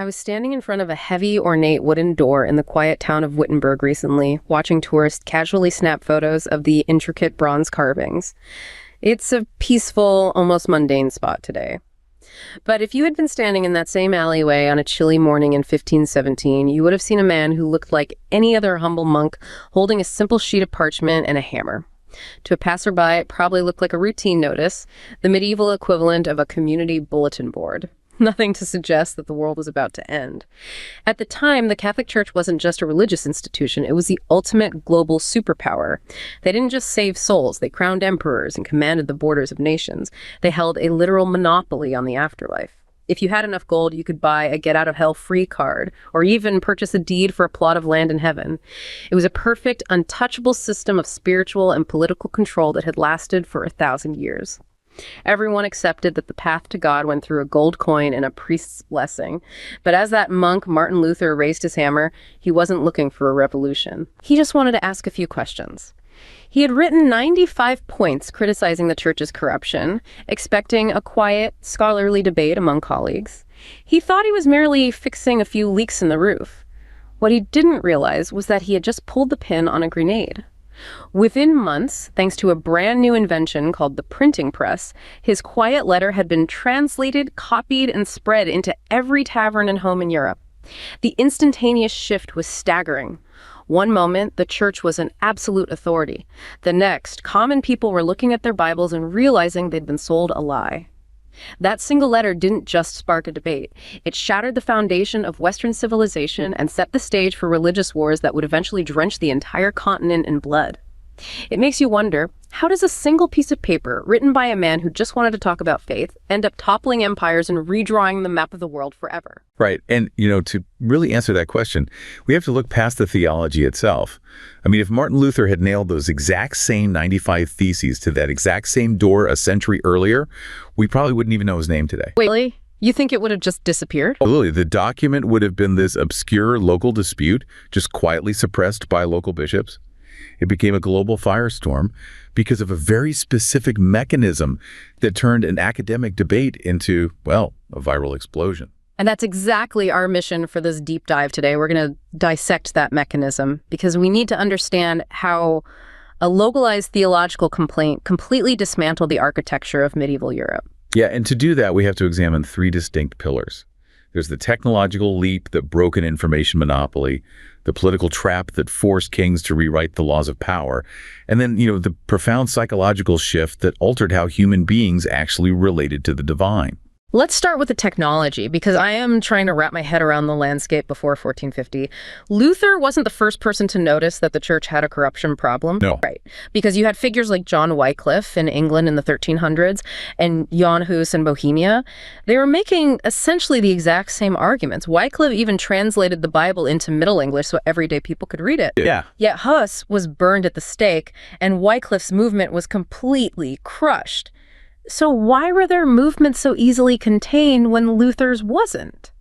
I was standing in front of a heavy, ornate wooden door in the quiet town of Wittenberg recently, watching tourists casually snap photos of the intricate bronze carvings. It's a peaceful, almost mundane spot today. But if you had been standing in that same alleyway on a chilly morning in 1517, you would have seen a man who looked like any other humble monk holding a simple sheet of parchment and a hammer. To a passerby, it probably looked like a routine notice, the medieval equivalent of a community bulletin board. Nothing to suggest that the world was about to end. At the time, the Catholic Church wasn't just a religious institution, it was the ultimate global superpower. They didn't just save souls, they crowned emperors and commanded the borders of nations. They held a literal monopoly on the afterlife. If you had enough gold, you could buy a get-out-of-hell-free card, or even purchase a deed for a plot of land in heaven. It was a perfect, untouchable system of spiritual and political control that had lasted for 1,000 years. Everyone accepted that the path to God went through a gold coin and a priest's blessing. But as that monk, Martin Luther, raised his hammer, he wasn't looking for a revolution. He just wanted to ask a few questions. He had written 95 points criticizing the church's corruption, expecting a quiet, scholarly debate among colleagues. He thought he was merely fixing a few leaks in the roof. What he didn't realize was that he had just pulled the pin on a grenade. Within months, thanks to a brand new invention called the printing press, his quiet letter had been translated, copied, and spread into every tavern and home in Europe. The instantaneous shift was staggering. One moment, the church was an absolute authority. The next, common people were looking at their Bibles and realizing they'd been sold a lie. That single letter didn't just spark a debate. It shattered the foundation of Western civilization and set the stage for religious wars that would eventually drench the entire continent in blood. It makes you wonder, how does a single piece of paper written by a man who just wanted to talk about faith end up toppling empires and redrawing the map of the world forever? Right. And, to really answer that question, we have to look past the theology itself. I mean, if Martin Luther had nailed those exact same 95 theses to that exact same door a century earlier, we probably wouldn't even know his name today. Wait, really? You think it would have just disappeared? Absolutely. The document would have been this obscure local dispute, just quietly suppressed by local bishops. It became a global firestorm because of a very specific mechanism that turned an academic debate into, well, a viral explosion. And that's exactly our mission for this deep dive today. We're going to dissect that mechanism because we need to understand how a localized theological complaint completely dismantled the architecture of medieval Europe. Yeah, and to do that, we have to examine three distinct pillars. There's the technological leap that broke an information monopoly, the political trap that forced kings to rewrite the laws of power, and then, the profound psychological shift that altered how human beings actually related to the divine. Let's start with the technology, because I am trying to wrap my head around the landscape before 1450. Luther wasn't the first person to notice that the church had a corruption problem. No. Right. Because you had figures like John Wycliffe in England in the 1300s and Jan Hus in Bohemia. They were making essentially the exact same arguments. Wycliffe even translated the Bible into Middle English so everyday people could read it. Yeah. Yet Hus was burned at the stake, and Wycliffe's movement was completely crushed. So why were their movements so easily contained when Luther's wasn't?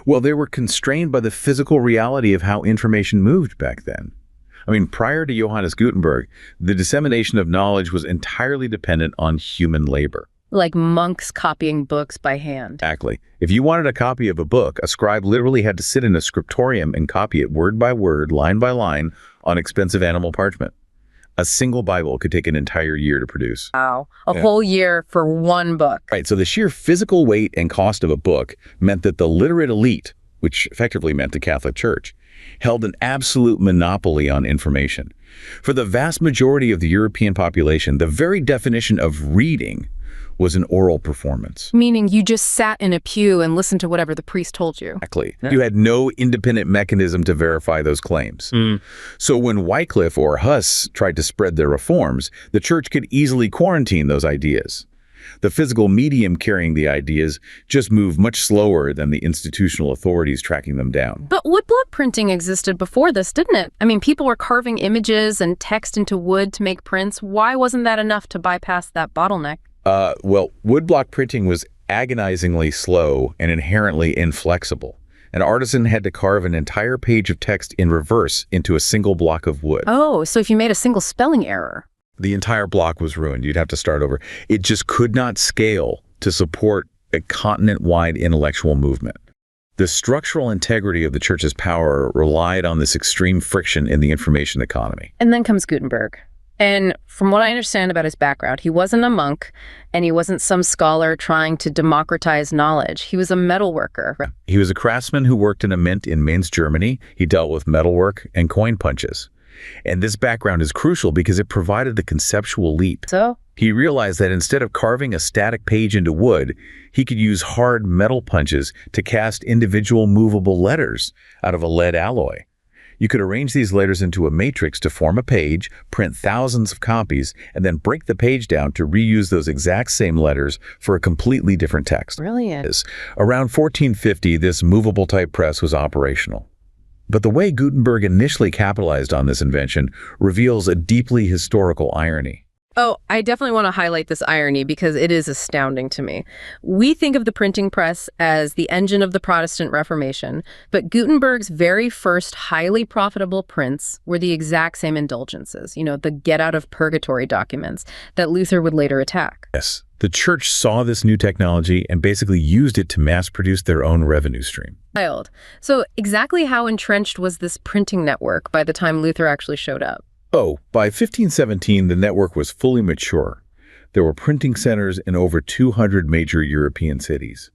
Well, they were constrained by the physical reality of how information moved back then. I mean, prior to Johannes Gutenberg, the dissemination of knowledge was entirely dependent on human labor. Like monks copying books by hand. Exactly. If you wanted a copy of a book, a scribe literally had to sit in a scriptorium and copy it word by word, line by line, on expensive animal parchment. A single Bible could take an entire year to produce. Wow. A whole year for one book. Right. So the sheer physical weight and cost of a book meant that the literate elite, which effectively meant the Catholic Church, held an absolute monopoly on information. For the vast majority of the European population, the very definition of reading was an oral performance. Meaning you just sat in a pew and listened to whatever the priest told you. Exactly. Yeah. You had no independent mechanism to verify those claims. So when Wycliffe or Huss tried to spread their reforms, the church could easily quarantine those ideas. The physical medium carrying the ideas just moved much slower than the institutional authorities tracking them down. But woodblock printing existed before this, didn't it? I mean, people were carving images and text into wood to make prints. Why wasn't that enough to bypass that bottleneck? Well, woodblock printing was agonizingly slow and inherently inflexible. An artisan had to carve an entire page of text in reverse into a single block of wood. Oh, so if you made a single spelling error, the entire block was ruined. You'd have to start over. It just could not scale to support a continent-wide intellectual movement. The structural integrity of the church's power relied on this extreme friction in the information economy. And then comes Gutenberg. And from what I understand about his background, he wasn't a monk, and he wasn't some scholar trying to democratize knowledge. He was a metalworker. He was a craftsman who worked in a mint in Mainz, Germany. He dealt with metalwork and coin punches. And this background is crucial because it provided the conceptual leap. So? He realized that instead of carving a static page into wood, he could use hard metal punches to cast individual movable letters out of a lead alloy. You could arrange these letters into a matrix to form a page, print thousands of copies, and then break the page down to reuse those exact same letters for a completely different text. Brilliant. Around 1450, this movable type press was operational. But the way Gutenberg initially capitalized on this invention reveals a deeply historical irony. Oh, I definitely want to highlight this irony because it is astounding to me. We think of the printing press as the engine of the Protestant Reformation, but Gutenberg's very first highly profitable prints were the exact same indulgences, the get out of purgatory documents that Luther would later attack. Yes, the church saw this new technology and basically used it to mass produce their own revenue stream. Wild. So exactly how entrenched was this printing network by the time Luther actually showed up? Oh, by 1517, the network was fully mature. There were printing centers in over 200 major European cities.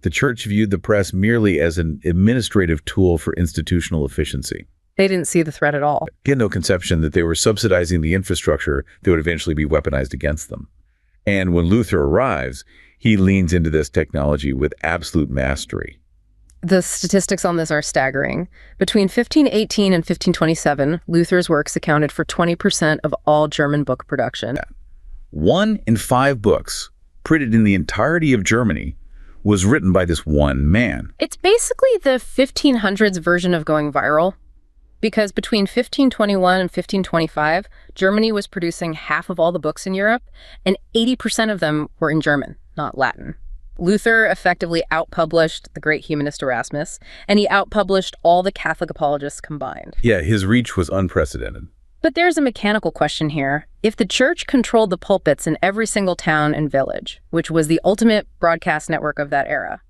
The church viewed the press merely as an administrative tool for institutional efficiency. They didn't see the threat at all. He had no conception that they were subsidizing the infrastructure that would eventually be weaponized against them. And when Luther arrives, he leans into this technology with absolute mastery. The statistics on this are staggering. Between 1518 and 1527, Luther's works accounted for 20% of all German book production. 1 in 5 books printed in the entirety of Germany was written by this one man. It's basically the 1500s version of going viral, because between 1521 and 1525, Germany was producing half of all the books in Europe, and 80% of them were in German, not Latin. Luther effectively outpublished the great humanist Erasmus, and he outpublished all the Catholic apologists combined. Yeah, his reach was unprecedented. But there's a mechanical question here. If the church controlled the pulpits in every single town and village, which was the ultimate broadcast network of that era,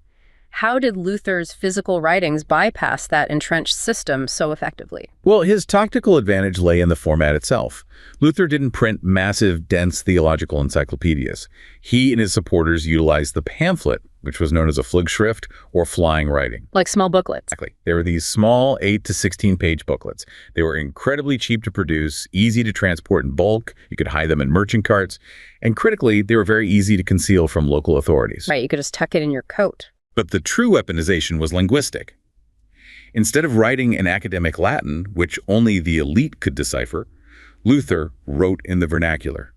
how did Luther's physical writings bypass that entrenched system so effectively? Well, his tactical advantage lay in the format itself. Luther didn't print massive, dense theological encyclopedias. He and his supporters utilized the pamphlet, which was known as a Flugschrift or flying writing. Like small booklets. Exactly. They were these small 8 to 16-page booklets. They were incredibly cheap to produce, easy to transport in bulk. You could hide them in merchant carts. And critically, they were very easy to conceal from local authorities. Right, you could just tuck it in your coat. But the true weaponization was linguistic. Instead of writing in academic Latin, which only the elite could decipher, Luther wrote in the vernacular.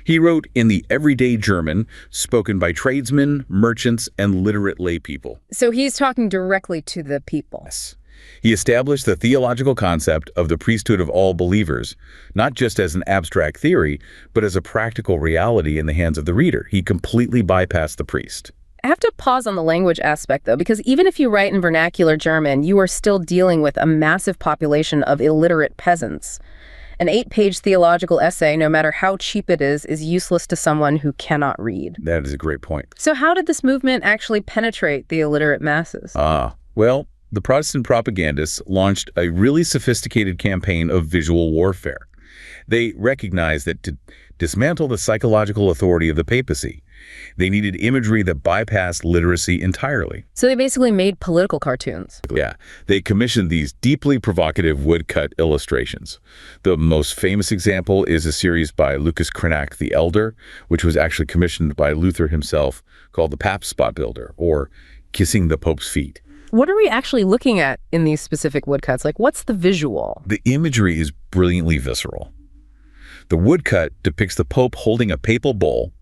He wrote in the everyday German spoken by tradesmen, merchants, and literate lay people. So he's talking directly to the people. Yes. He established the theological concept of the priesthood of all believers, not just as an abstract theory, but as a practical reality in the hands of the reader. He completely bypassed the priest. I have to pause on the language aspect, though, because even if you write in vernacular German, you are still dealing with a massive population of illiterate peasants. An 8-page theological essay, no matter how cheap it is useless to someone who cannot read. That is a great point. So how did this movement actually penetrate the illiterate masses? Well, the Protestant propagandists launched a really sophisticated campaign of visual warfare. They recognized that to dismantle the psychological authority of the papacy, they needed imagery that bypassed literacy entirely. So they basically made political cartoons. Yeah, they commissioned these deeply provocative woodcut illustrations. The most famous example is a series by Lucas Cranach the Elder, which was actually commissioned by Luther himself, called The Pap's Spot Builder, or Kissing the Pope's Feet. What are we actually looking at in these specific woodcuts? Like, what's the visual? The imagery is brilliantly visceral. The woodcut depicts the Pope holding a papal bull,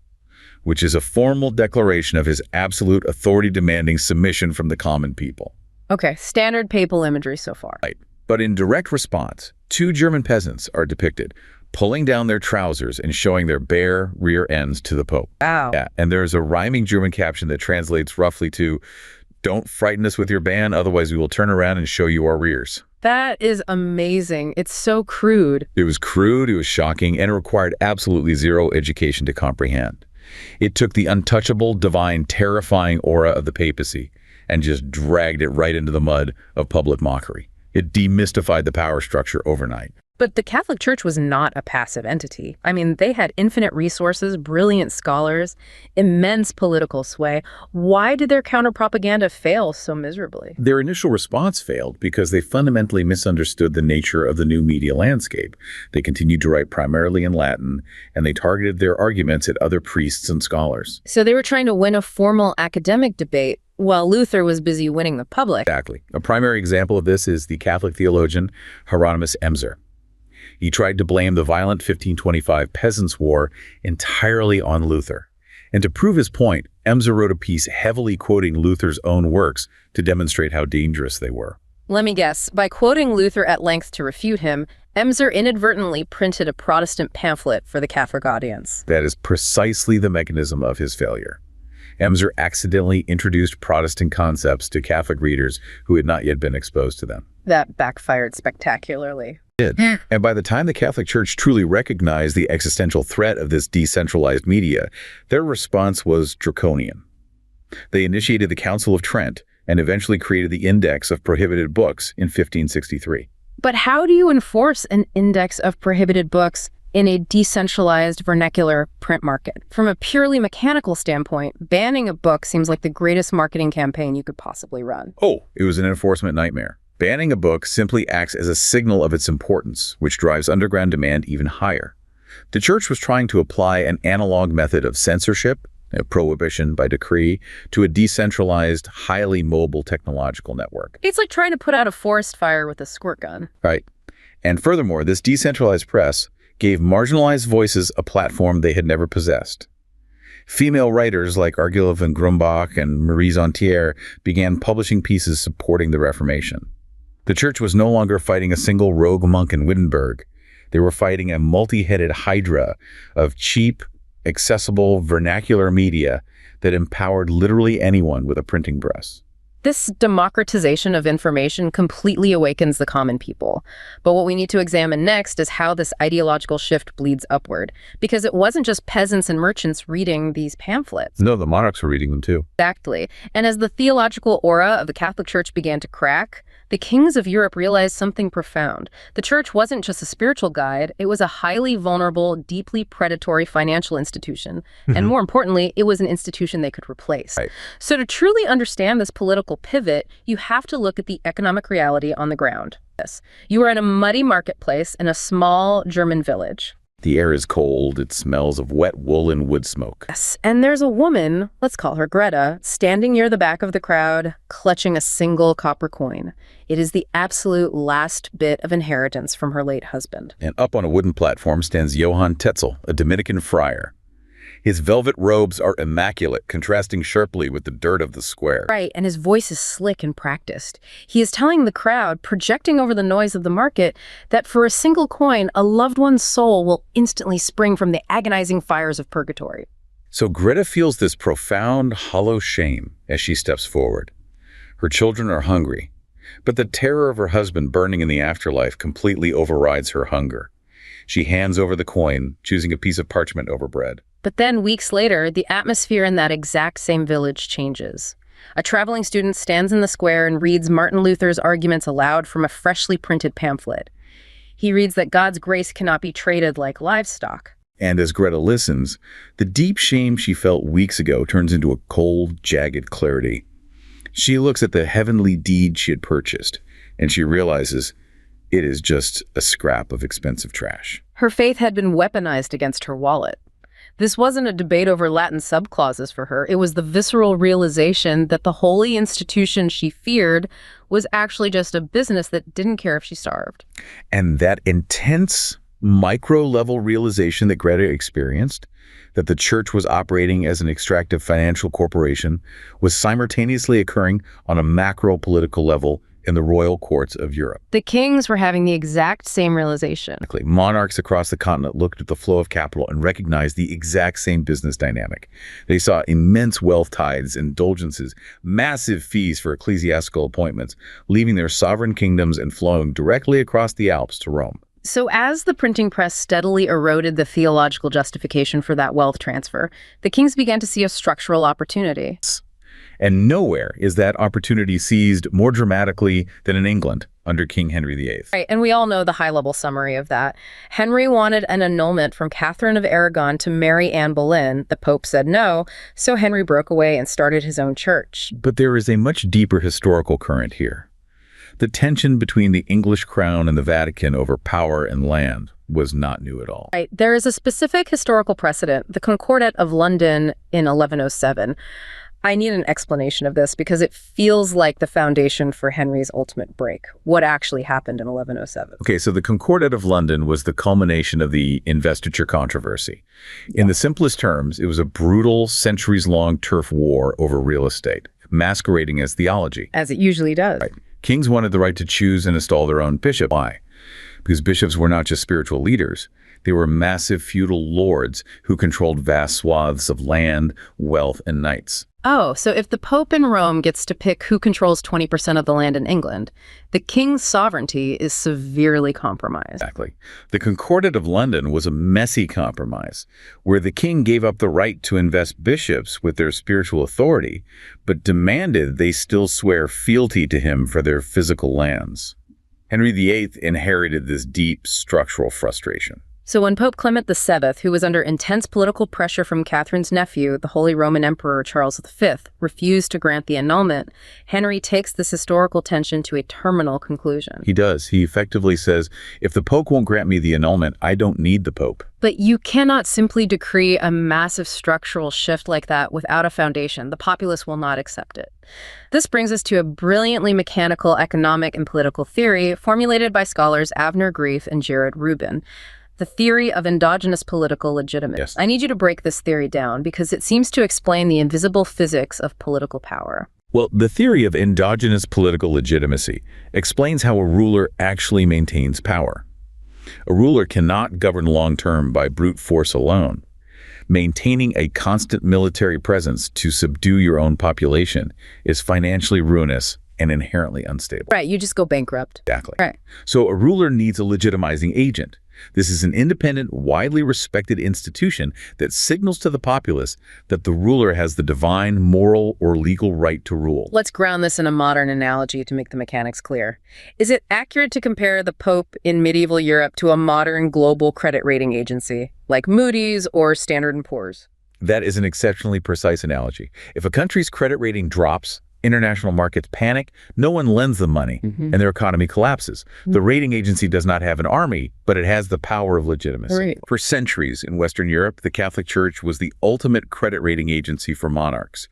which is a formal declaration of his absolute authority-demanding submission from the common people. Okay, standard papal imagery so far. Right. But in direct response, 2 German peasants are depicted pulling down their trousers and showing their bare rear ends to the Pope. Wow. Yeah, and there's a rhyming German caption that translates roughly to, "Don't frighten us with your ban, otherwise we will turn around and show you our rears." That is amazing. It's so crude. It was crude, it was shocking, and it required absolutely zero education to comprehend. It took the untouchable, divine, terrifying aura of the papacy and just dragged it right into the mud of public mockery. It demystified the power structure overnight. But the Catholic Church was not a passive entity. I mean, they had infinite resources, brilliant scholars, immense political sway. Why did their counter-propaganda fail so miserably? Their initial response failed because they fundamentally misunderstood the nature of the new media landscape. They continued to write primarily in Latin, and they targeted their arguments at other priests and scholars. So they were trying to win a formal academic debate, while Luther was busy winning the public. Exactly. A primary example of this is the Catholic theologian Hieronymus Emser. He tried to blame the violent 1525 Peasants' War entirely on Luther. And to prove his point, Emser wrote a piece heavily quoting Luther's own works to demonstrate how dangerous they were. Let me guess, by quoting Luther at length to refute him, Emser inadvertently printed a Protestant pamphlet for the Catholic audience. That is precisely the mechanism of his failure. Emser accidentally introduced Protestant concepts to Catholic readers who had not yet been exposed to them. That backfired spectacularly. And by the time the Catholic Church truly recognized the existential threat of this decentralized media, their response was draconian. They initiated the Council of Trent and eventually created the Index of Prohibited Books in 1563. But how do you enforce an index of prohibited books in a decentralized vernacular print market? From a purely mechanical standpoint, banning a book seems like the greatest marketing campaign you could possibly run. Oh, it was an enforcement nightmare. Banning a book simply acts as a signal of its importance, which drives underground demand even higher. The church was trying to apply an analog method of censorship, prohibition by decree, to a decentralized, highly mobile technological network. It's like trying to put out a forest fire with a squirt gun. Right. And furthermore, this decentralized press gave marginalized voices a platform they had never possessed. Female writers like Argula von Grumbach and Marie Zontier began publishing pieces supporting the Reformation. The church was no longer fighting a single rogue monk in Wittenberg. They were fighting a multi-headed hydra of cheap, accessible, vernacular media that empowered literally anyone with a printing press. This democratization of information completely awakens the common people. But what we need to examine next is how this ideological shift bleeds upward. Because it wasn't just peasants and merchants reading these pamphlets. No, the monarchs were reading them too. Exactly. And as the theological aura of the Catholic Church began to crack, the kings of Europe realized something profound. The church wasn't just a spiritual guide, it was a highly vulnerable, deeply predatory financial institution. And more importantly, it was an institution they could replace. Right. So to truly understand this political pivot, you have to look at the economic reality on the ground. You are in a muddy marketplace in a small German village. The air is cold, it smells of wet wool and wood smoke. Yes, and there's a woman, let's call her Greta, standing near the back of the crowd, clutching a single copper coin. It is the absolute last bit of inheritance from her late husband. And up on a wooden platform stands Johann Tetzel, a Dominican friar. His velvet robes are immaculate, contrasting sharply with the dirt of the square. Right, and his voice is slick and practiced. He is telling the crowd, projecting over the noise of the market, that for a single coin, a loved one's soul will instantly spring from the agonizing fires of purgatory. So Greta feels this profound, hollow shame as she steps forward. Her children are hungry, but the terror of her husband burning in the afterlife completely overrides her hunger. She hands over the coin, choosing a piece of parchment over bread. But then, weeks later, the atmosphere in that exact same village changes. A traveling student stands in the square and reads Martin Luther's arguments aloud from a freshly printed pamphlet. He reads that God's grace cannot be traded like livestock. And as Greta listens, the deep shame she felt weeks ago turns into a cold, jagged clarity. She looks at the heavenly deed she had purchased, and she realizes it is just a scrap of expensive trash. Her faith had been weaponized against her wallet. This wasn't a debate over Latin subclauses for her. It was the visceral realization that the holy institution she feared was actually just a business that didn't care if she starved. And that intense, micro-level realization that Greta experienced, that the church was operating as an extractive financial corporation, was simultaneously occurring on a macro-political level in the royal courts of Europe. The kings were having the exact same realization. Monarchs across the continent looked at the flow of capital and recognized the exact same business dynamic. They saw immense wealth tides, indulgences, massive fees for ecclesiastical appointments, leaving their sovereign kingdoms and flowing directly across the Alps to Rome. So as the printing press steadily eroded the theological justification for that wealth transfer, the kings began to see a structural opportunity. And nowhere is that opportunity seized more dramatically than in England under King Henry VIII. Right, and we all know the high-level summary of that. Henry wanted an annulment from Catherine of Aragon to marry Anne Boleyn. The Pope said no, so Henry broke away and started his own church. But there is a much deeper historical current here. The tension between the English crown and the Vatican over power and land was not new at all. Right, there is a specific historical precedent, the Concordat of London in 1107. I need an explanation of this because it feels like the foundation for Henry's ultimate break. What actually happened in 1107? Okay, so the Concordat of London was the culmination of the investiture controversy. In the simplest terms, it was a brutal, centuries-long turf war over real estate, masquerading as theology. As it usually does. Right. Kings wanted the right to choose and install their own bishop. Why? Because bishops were not just spiritual leaders. They were massive feudal lords who controlled vast swaths of land, wealth, and knights. Oh, so if the Pope in Rome gets to pick who controls 20% of the land in England, the king's sovereignty is severely compromised. Exactly. The Concordat of London was a messy compromise, where the king gave up the right to invest bishops with their spiritual authority, but demanded they still swear fealty to him for their physical lands. Henry VIII inherited this deep structural frustration. So when Pope Clement VII, who was under intense political pressure from Catherine's nephew, the Holy Roman Emperor Charles V, refused to grant the annulment, Henry takes this historical tension to a terminal conclusion. He does. He effectively says, if the Pope won't grant me the annulment, I don't need the Pope. But you cannot simply decree a massive structural shift like that without a foundation. The populace will not accept it. This brings us to a brilliantly mechanical economic and political theory formulated by scholars Avner Grief and Jared Rubin. The theory of endogenous political legitimacy. Yes. I need you to break this theory down because it seems to explain the invisible physics of political power. Well, the theory of endogenous political legitimacy explains how a ruler actually maintains power. A ruler cannot govern long-term by brute force alone. Maintaining a constant military presence to subdue your own population is financially ruinous and inherently unstable. Right, you just go bankrupt. Exactly. Right. So a ruler needs a legitimizing agent. This is an independent, widely respected institution that signals to the populace that the ruler has the divine, moral, or legal right to rule. Let's ground this in a modern analogy to make the mechanics clear. Is it accurate to compare the Pope in medieval Europe to a modern global credit rating agency, like Moody's or Standard & Poor's? That is an exceptionally precise analogy. If a country's credit rating drops, international markets panic, no one lends them money, and their economy collapses. The rating agency does not have an army, but it has the power of legitimacy. Right. For centuries in Western Europe, the Catholic Church was the ultimate credit rating agency for monarchs.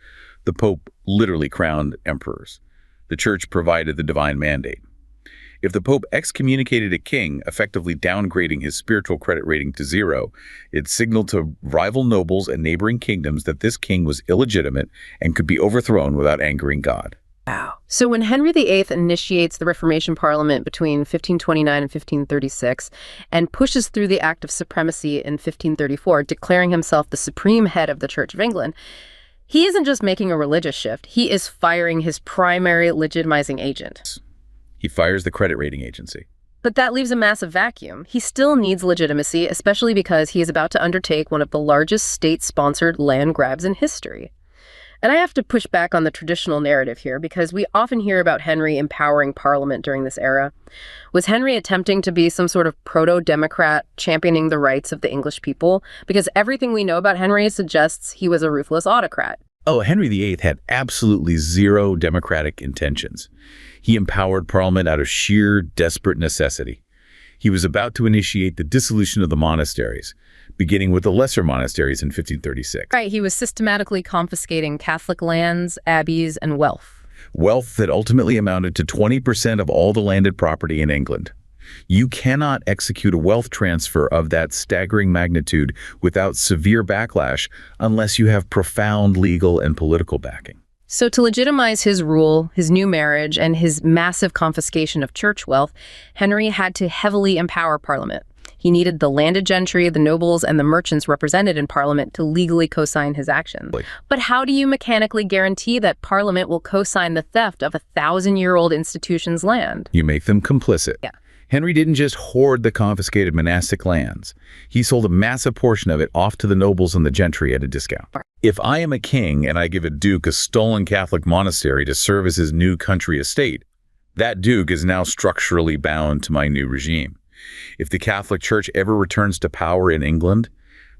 The Pope literally crowned emperors. The Church provided the divine mandate. If the Pope excommunicated a king, effectively downgrading his spiritual credit rating to 0, it signaled to rival nobles and neighboring kingdoms that this king was illegitimate and could be overthrown without angering God. Wow. So when Henry VIII initiates the Reformation Parliament between 1529 and 1536 and pushes through the Act of Supremacy in 1534, declaring himself the supreme head of the Church of England, he isn't just making a religious shift, he is firing his primary legitimizing agent. He fires the credit rating agency. But that leaves a massive vacuum. He still needs legitimacy, especially because he is about to undertake one of the largest state-sponsored land grabs in history. And I have to push back on the traditional narrative here because we often hear about Henry empowering Parliament during this era. Was Henry attempting to be some sort of proto-democrat championing the rights of the English people? Because everything we know about Henry suggests he was a ruthless autocrat. Oh, Henry VIII had absolutely zero democratic intentions. He empowered Parliament out of sheer, desperate necessity. He was about to initiate the dissolution of the monasteries, beginning with the lesser monasteries in 1536. Right, he was systematically confiscating Catholic lands, abbeys, and wealth. Wealth that ultimately amounted to 20% of all the landed property in England. You cannot execute a wealth transfer of that staggering magnitude without severe backlash unless you have profound legal and political backing. So to legitimize his rule, his new marriage, and his massive confiscation of church wealth, Henry had to heavily empower Parliament. He needed the landed gentry, the nobles, and the merchants represented in Parliament to legally co-sign his actions. But how do you mechanically guarantee that Parliament will co-sign the theft of a 1,000-year-old institution's land? You make them complicit. Yeah. Henry didn't just hoard the confiscated monastic lands. He sold a massive portion of it off to the nobles and the gentry at a discount. If I am a king and I give a duke a stolen Catholic monastery to serve as his new country estate, that duke is now structurally bound to my new regime. If the Catholic Church ever returns to power in England,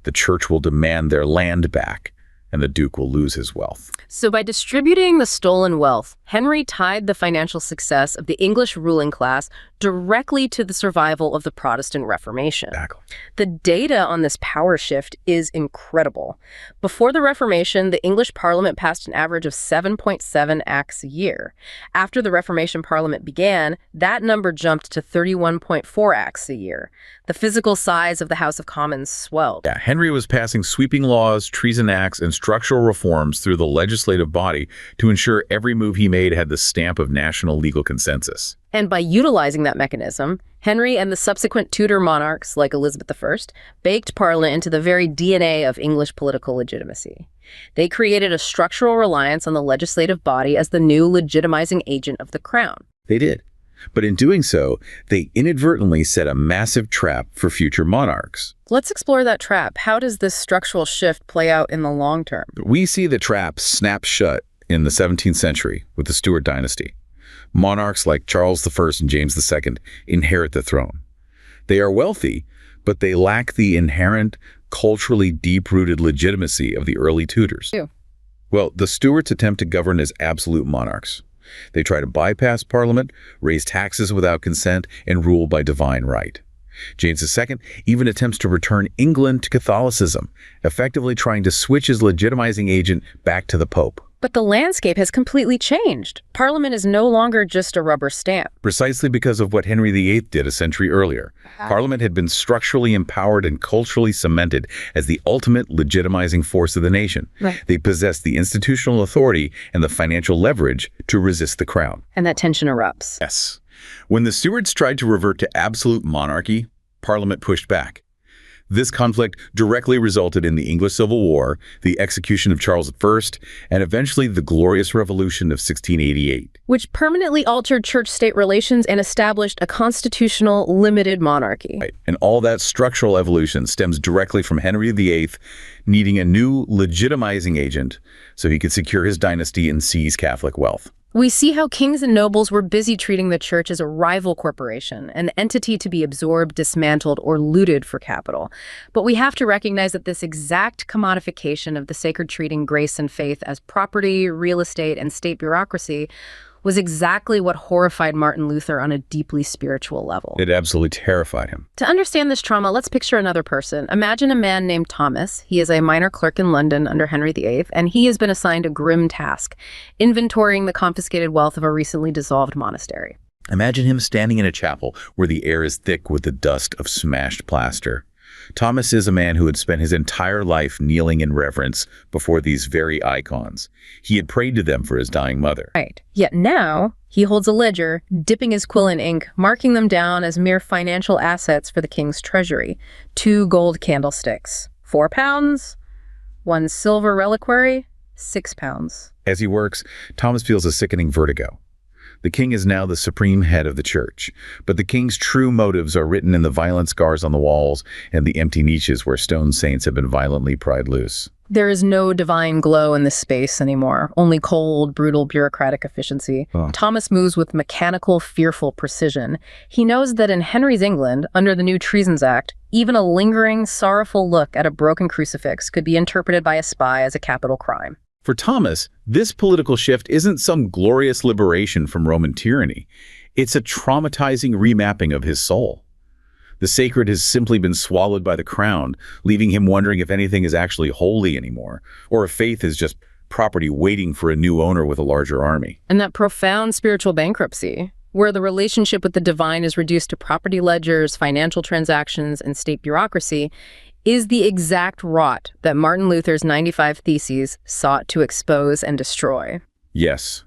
the church will demand their land back, and the duke will lose his wealth. So by distributing the stolen wealth, Henry tied the financial success of the English ruling class directly to the survival of the Protestant Reformation. Exactly. The data on this power shift is incredible. Before the Reformation, the English Parliament passed an average of 7.7 acts a year. After the Reformation Parliament began, that number jumped to 31.4 acts a year. The physical size of the House of Commons swelled. Yeah, Henry was passing sweeping laws, treason acts, and structural reforms through the legislative body to ensure every move he made had the stamp of national legal consensus. And by utilizing that mechanism, Henry and the subsequent Tudor monarchs, like Elizabeth I, baked Parliament into the very DNA of English political legitimacy. They created a structural reliance on the legislative body as the new legitimizing agent of the crown. They did. But in doing so, they inadvertently set a massive trap for future monarchs. Let's explore that trap. How does this structural shift play out in the long term? We see the trap snap shut in the 17th century with the Stuart dynasty. Monarchs like Charles I and James II inherit the throne. They are wealthy, but they lack the inherent, culturally deep-rooted legitimacy of the early Tudors. Ew. Well, the Stuarts attempt to govern as absolute monarchs. They try to bypass Parliament, raise taxes without consent, and rule by divine right. James II even attempts to return England to Catholicism, effectively trying to switch his legitimizing agent back to the Pope. But the landscape has completely changed. Parliament is no longer just a rubber stamp. Precisely because of what Henry VIII did a century earlier. Parliament had been structurally empowered and culturally cemented as the ultimate legitimizing force of the nation. Right. They possessed the institutional authority and the financial leverage to resist the crown. And that tension erupts. Yes. When the Stuarts tried to revert to absolute monarchy, Parliament pushed back. This conflict directly resulted in the English Civil War, the execution of Charles I, and eventually the Glorious Revolution of 1688. Which permanently altered church-state relations and established a constitutional, limited monarchy. Right. And all that structural evolution stems directly from Henry VIII needing a new legitimizing agent so he could secure his dynasty and seize Catholic wealth. We see how kings and nobles were busy treating the church as a rival corporation, an entity to be absorbed, dismantled, or looted for capital. But we have to recognize that this exact commodification of the sacred treating grace and faith as property, real estate, and state bureaucracy was exactly what horrified Martin Luther on a deeply spiritual level. It absolutely terrified him. To understand this trauma, let's picture another person. Imagine a man named Thomas. He is a minor clerk in London under Henry VIII, and he has been assigned a grim task, inventorying the confiscated wealth of a recently dissolved monastery. Imagine him standing in a chapel where the air is thick with the dust of smashed plaster. Thomas is a man who had spent his entire life kneeling in reverence before these very icons. He had prayed to them for his dying mother. Right. Yet now, he holds a ledger, dipping his quill in ink, marking them down as mere financial assets for the king's treasury. 2 gold candlesticks, £4. 1 silver reliquary, £6. As he works, Thomas feels a sickening vertigo. The king is now the supreme head of the church, but the king's true motives are written in the violent scars on the walls and the empty niches where stone saints have been violently pried loose. There is no divine glow in this space anymore, only cold, brutal, bureaucratic efficiency. Thomas moves with mechanical, fearful precision. He knows that in Henry's England, under the new Treasons Act, even a lingering, sorrowful look at a broken crucifix could be interpreted by a spy as a capital crime. For Thomas, this political shift isn't some glorious liberation from Roman tyranny. It's a traumatizing remapping of his soul. The sacred has simply been swallowed by the crown, leaving him wondering if anything is actually holy anymore, or if faith is just property waiting for a new owner with a larger army. And that profound spiritual bankruptcy, where the relationship with the divine is reduced to property ledgers, financial transactions, and state bureaucracy, is the exact rot that Martin Luther's 95 Theses sought to expose and destroy. Yes.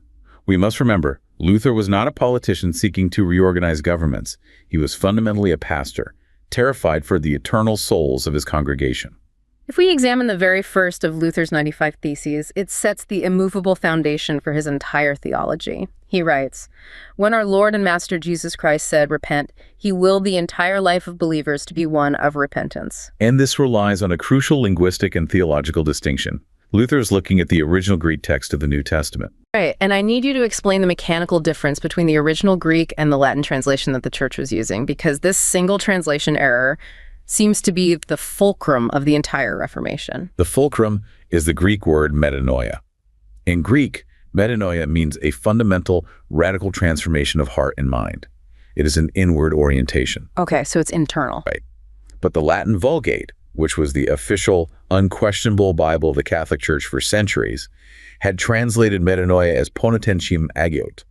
We must remember, Luther was not a politician seeking to reorganize governments. He was fundamentally a pastor, terrified for the eternal souls of his congregation. If we examine the very first of Luther's 95 Theses, it sets the immovable foundation for his entire theology. He writes, "When our Lord and Master Jesus Christ said, 'Repent,' he willed the entire life of believers to be one of repentance." And this relies on a crucial linguistic and theological distinction. Luther is looking at the original Greek text of the New Testament. Right, and I need you to explain the mechanical difference between the original Greek and the Latin translation that the church was using, because this single translation error seems to be the fulcrum of the entire Reformation. The fulcrum is the Greek word metanoia. In Greek, metanoia means a fundamental, radical transformation of heart and mind. It is an inward orientation. Okay, so it's internal. Right. But the Latin Vulgate, which was the official, unquestionable Bible of the Catholic Church for centuries, had translated metanoia as ponitentiam agiot.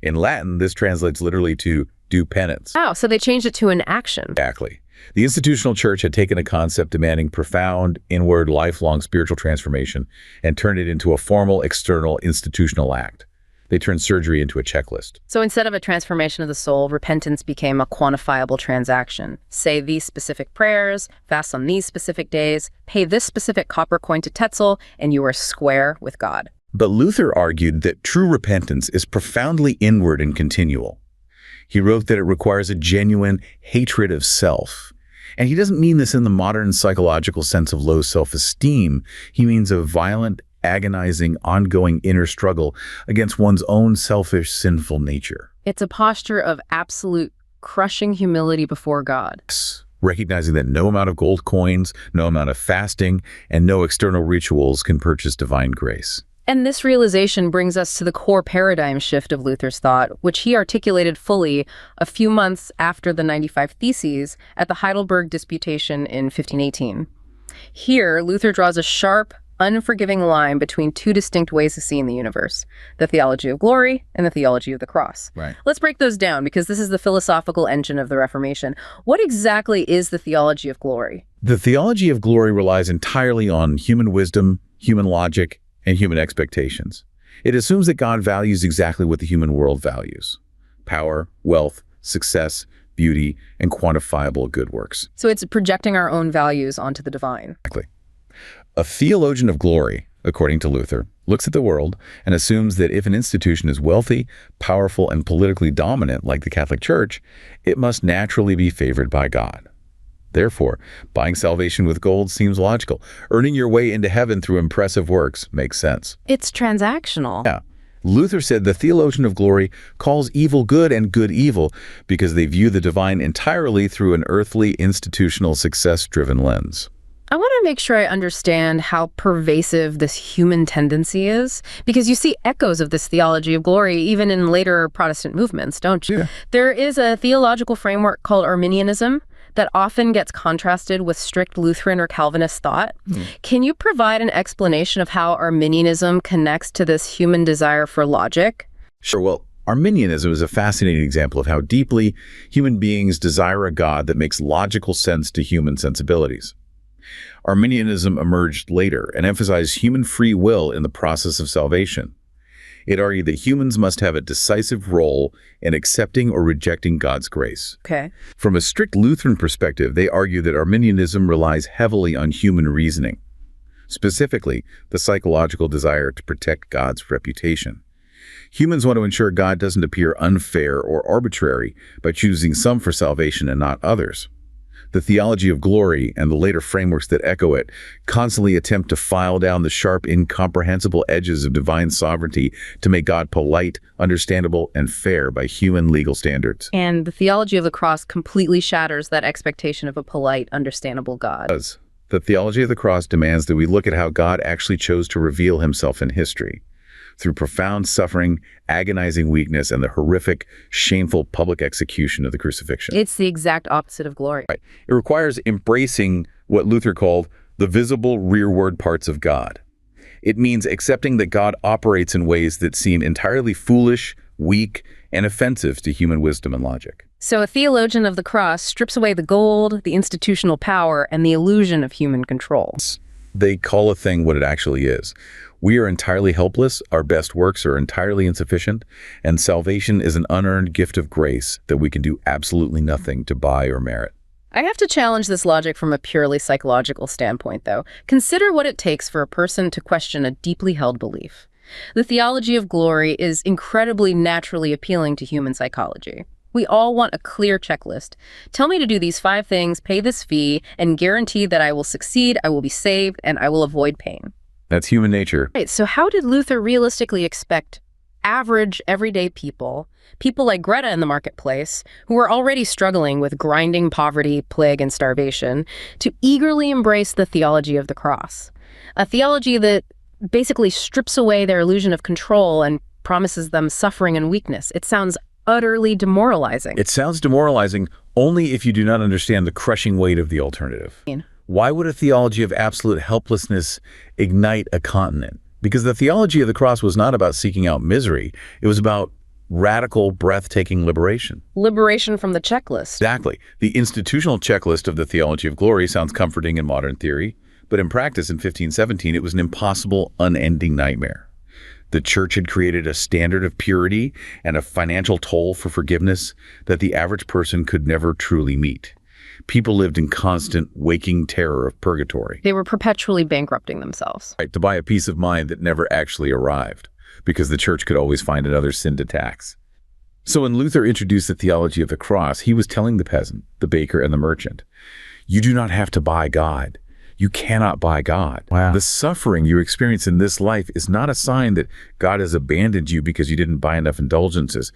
In Latin, this translates literally to do penance. Oh, so they changed it to an action. Exactly. The institutional church had taken a concept demanding profound, inward, lifelong spiritual transformation and turned it into a formal, external, institutional act. They turned surgery into a checklist. So instead of a transformation of the soul, repentance became a quantifiable transaction. Say these specific prayers, fast on these specific days, pay this specific copper coin to Tetzel, and you are square with God. But Luther argued that true repentance is profoundly inward and continual. He wrote that it requires a genuine hatred of self. And he doesn't mean this in the modern psychological sense of low self-esteem. He means a violent, agonizing, ongoing inner struggle against one's own selfish, sinful nature. It's a posture of absolute crushing humility before God. Recognizing that no amount of gold coins, no amount of fasting, and no external rituals can purchase divine grace. And this realization brings us to the core paradigm shift of Luther's thought, which he articulated fully a few months after the 95 Theses at the Heidelberg Disputation in 1518. Here, Luther draws a sharp, unforgiving line between two distinct ways of seeing the universe, the theology of glory and the theology of the cross. Right. Let's break those down, because this is the philosophical engine of the Reformation. What exactly is the theology of glory? The theology of glory relies entirely on human wisdom, human logic, and human expectations. It assumes that God values exactly what the human world values: power, wealth, success, beauty, and quantifiable good works. So it's projecting our own values onto the divine. Exactly. A theologian of glory, according to Luther, looks at the world and assumes that if an institution is wealthy, powerful, and politically dominant like the Catholic Church, it must naturally be favored by God. Therefore, buying salvation with gold seems logical. Earning your way into heaven through impressive works makes sense. It's transactional. Yeah. Luther said the theologian of glory calls evil good and good evil because they view the divine entirely through an earthly, institutional, success-driven lens. I want to make sure I understand how pervasive this human tendency is, because you see echoes of this theology of glory even in later Protestant movements, don't you? Yeah. There is a theological framework called Arminianism that often gets contrasted with strict Lutheran or Calvinist thought. Can you provide an explanation of how Arminianism connects to this human desire for logic? Sure. Well, Arminianism is a fascinating example of how deeply human beings desire a God that makes logical sense to human sensibilities. Arminianism emerged later and emphasized human free will in the process of salvation. It argued that humans must have a decisive role in accepting or rejecting God's grace. Okay. From a strict Lutheran perspective, they argue that Arminianism relies heavily on human reasoning, specifically the psychological desire to protect God's reputation. Humans want to ensure God doesn't appear unfair or arbitrary by choosing some for salvation and not others. The theology of glory and the later frameworks that echo it constantly attempt to file down the sharp, incomprehensible edges of divine sovereignty to make God polite, understandable, and fair by human legal standards. And the theology of the cross completely shatters that expectation of a polite, understandable God. The theology of the cross demands that we look at how God actually chose to reveal himself in history, through profound suffering, agonizing weakness, and the horrific, shameful public execution of the crucifixion. It's the exact opposite of glory. Right. It requires embracing what Luther called the visible rearward parts of God. It means accepting that God operates in ways that seem entirely foolish, weak, and offensive to human wisdom and logic. So a theologian of the cross strips away the gold, the institutional power, and the illusion of human control. They call a thing what it actually is. We are entirely helpless, our best works are entirely insufficient, and salvation is an unearned gift of grace that we can do absolutely nothing to buy or merit. I have to challenge this logic from a purely psychological standpoint, though. Consider what it takes for a person to question a deeply held belief. The theology of glory is incredibly naturally appealing to human psychology. We all want a clear checklist. Tell me to do these 5 things, pay this fee, and guarantee that I will succeed, I will be saved, and I will avoid pain. That's human nature. Right, so how did Luther realistically expect average, everyday people like Greta in the marketplace, who were already struggling with grinding poverty, plague, and starvation, to eagerly embrace the theology of the cross? A theology that basically strips away their illusion of control and promises them suffering and weakness. It sounds utterly demoralizing. It sounds demoralizing only if you do not understand the crushing weight of the alternative. Why would a theology of absolute helplessness ignite a continent? Because the theology of the cross was not about seeking out misery. It was about radical, breathtaking liberation. Liberation from the checklist. Exactly. The institutional checklist of the theology of glory sounds comforting in modern theory, but in practice in 1517, it was an impossible, unending nightmare. The church had created a standard of purity and a financial toll for forgiveness that the average person could never truly meet. People lived in constant, waking terror of purgatory. They were perpetually bankrupting themselves. Right, to buy a peace of mind that never actually arrived, because the church could always find another sin to tax. So when Luther introduced the theology of the cross, he was telling the peasant, the baker, and the merchant, you do not have to buy God. You cannot buy God. Wow. The suffering you experience in this life is not a sign that God has abandoned you because you didn't buy enough indulgences.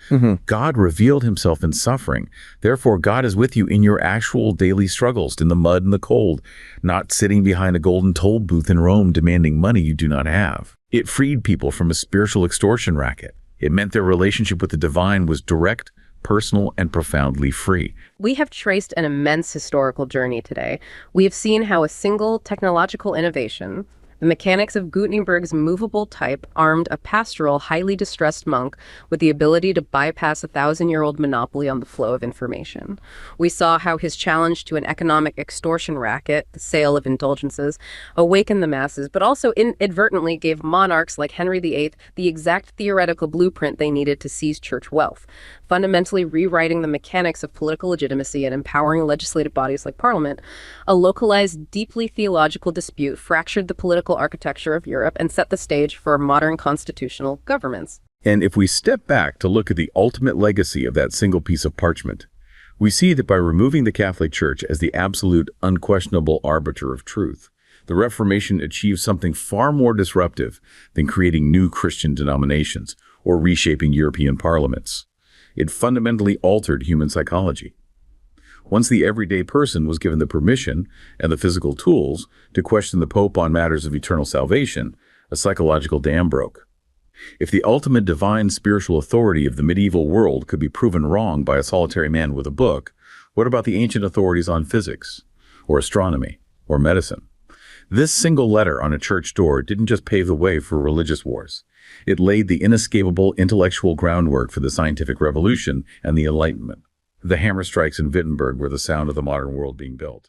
God revealed himself in suffering. Therefore, God is with you in your actual daily struggles, in the mud and the cold, not sitting behind a golden toll booth in Rome demanding money you do not have. It freed people from a spiritual extortion racket. It meant their relationship with the divine was direct, personal, and profoundly free. We have traced an immense historical journey today. We have seen how a single technological innovation, the mechanics of Gutenberg's movable type, armed a pastoral, highly distressed monk with the ability to bypass a 1,000-year-old monopoly on the flow of information. We saw how his challenge to an economic extortion racket, the sale of indulgences, awakened the masses, but also inadvertently gave monarchs like Henry VIII the exact theoretical blueprint they needed to seize church wealth, fundamentally rewriting the mechanics of political legitimacy and empowering legislative bodies like Parliament. A localized, deeply theological dispute fractured the political architecture of Europe and set the stage for modern constitutional governments. And if we step back to look at the ultimate legacy of that single piece of parchment, we see that by removing the Catholic Church as the absolute, unquestionable arbiter of truth, the Reformation achieved something far more disruptive than creating new Christian denominations or reshaping European parliaments. It fundamentally altered human psychology. Once the everyday person was given the permission and the physical tools to question the Pope on matters of eternal salvation, a psychological dam broke. If the ultimate divine spiritual authority of the medieval world could be proven wrong by a solitary man with a book, what about the ancient authorities on physics, or astronomy, or medicine? This single letter on a church door didn't just pave the way for religious wars. It laid the inescapable intellectual groundwork for the scientific revolution and the Enlightenment. The hammer strikes in Wittenberg were the sound of the modern world being built.